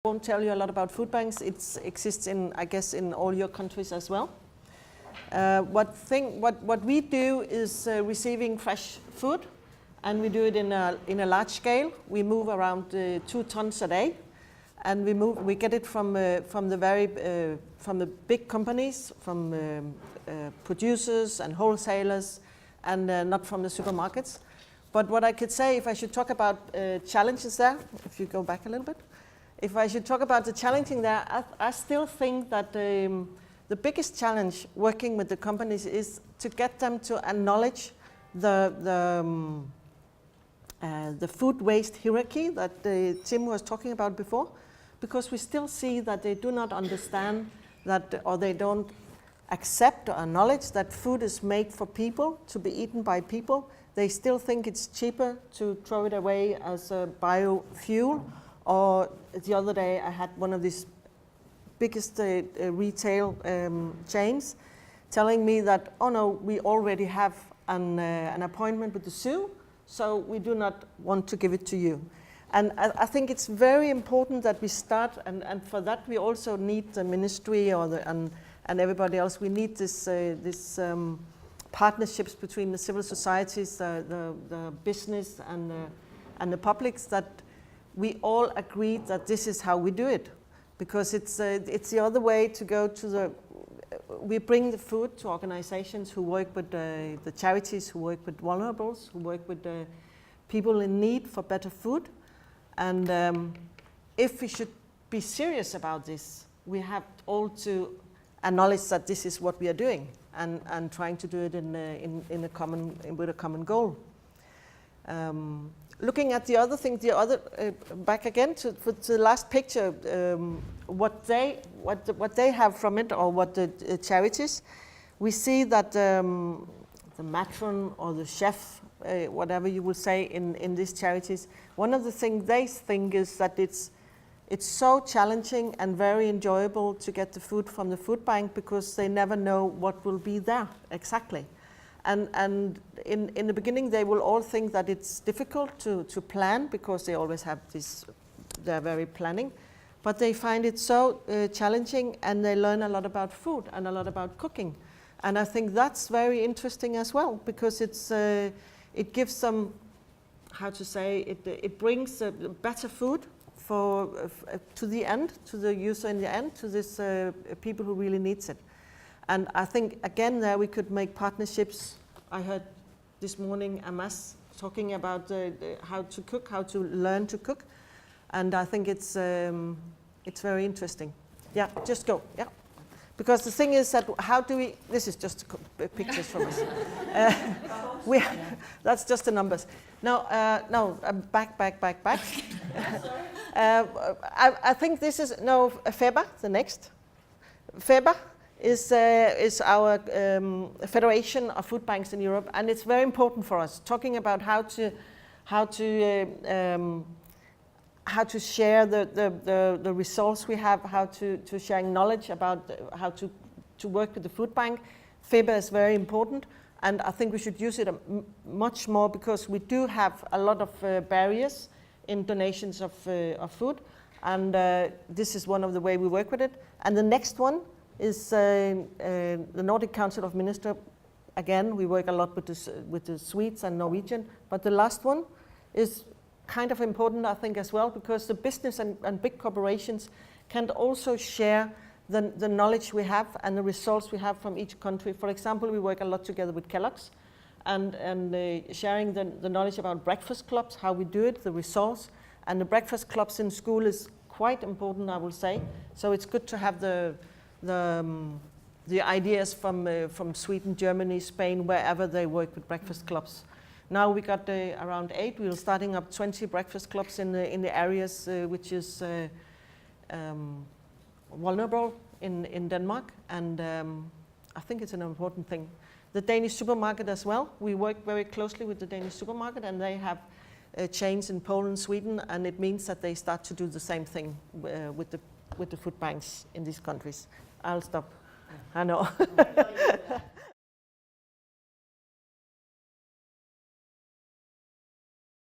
Won't tell you a lot about food banks. It exists in, I guess, in all your countries as well. What we do is receiving fresh food, and we do it in a large scale. We move around 2 tons a day, and we get it from the big companies, from producers and wholesalers, and not from the supermarkets. But what I could say, if I should talk about challenges there, if you go back a little bit, if I should talk about the challenging there, I still think that the biggest challenge working with the companies is to get them to acknowledge the food waste hierarchy that Tim was talking about before, because we still see that they do not understand that, or they don't accept or acknowledge that food is made for people, to be eaten by people. They still think it's cheaper to throw it away as a biofuel. Or the other day I had one of these biggest retail chains telling me that, oh no, we already have an appointment with the zoo, so we do not want to give it to you. And I think it's very important that we start, and for that we also need the ministry and everybody else. We need this partnerships between the civil societies, the business and the publics, that we all agree that this is how we do it, because it's the other way to go to we bring the food to organizations who work with the charities, who work with vulnerables, who work with people in need for better food. And if we should be serious about this, we have all to acknowledge that this is what we are doing, and trying to do it with a common goal. Looking at the other thing, back again to the last picture, what they have from it, or what the charities, we see that the matron or the chef, whatever you will say in these charities, one of the things they think is that it's so challenging and very enjoyable to get the food from the food bank, because they never know what will be there exactly. And in the beginning, they will all think that it's difficult to plan, because they always have this, they're very planning. But they find it so challenging, and they learn a lot about food and a lot about cooking. And I think that's very interesting as well, because it gives them, how to say, it brings better food to the end, to the user in the end, to this people who really needs it. And I think, again, there we could make partnerships. I heard this morning Amas talking about how to cook, how to learn to cook. And I think it's very interesting. Yeah, just go, yeah. Because the thing is that how do we, this is just pictures from us. That's just the numbers. No, back. I think this is, no, FEBA, the next. FEBA is our Federation of Food Banks in Europe, and it's very important for us, talking about how to share the resource we have, how to share knowledge about how to work with the food bank. FEBA is very important, and I think we should use it much more, because we do have a lot of barriers in donations of food, and this is one of the way we work with it. And the next one is the Nordic Council of Ministers. Again, we work a lot with the Swedes and Norwegian, but the last one is kind of important, I think, as well, because the business and big corporations can also share the knowledge we have and the results we have from each country. For example, we work a lot together with Kellogg's, and sharing the knowledge about breakfast clubs, how we do it, the resource. And the breakfast clubs in school is quite important, I will say. So it's good to have the ideas from Sweden, Germany, Spain, wherever they work with breakfast clubs. Now we got around 8. We're starting up 20 breakfast clubs in the areas which is vulnerable in Denmark, and I think it's an important thing. The Danish supermarket as well. We work very closely with the Danish supermarket, and they have chains in Poland, Sweden, and it means that they start to do the same thing with the food banks in these countries. I'll stop. I know.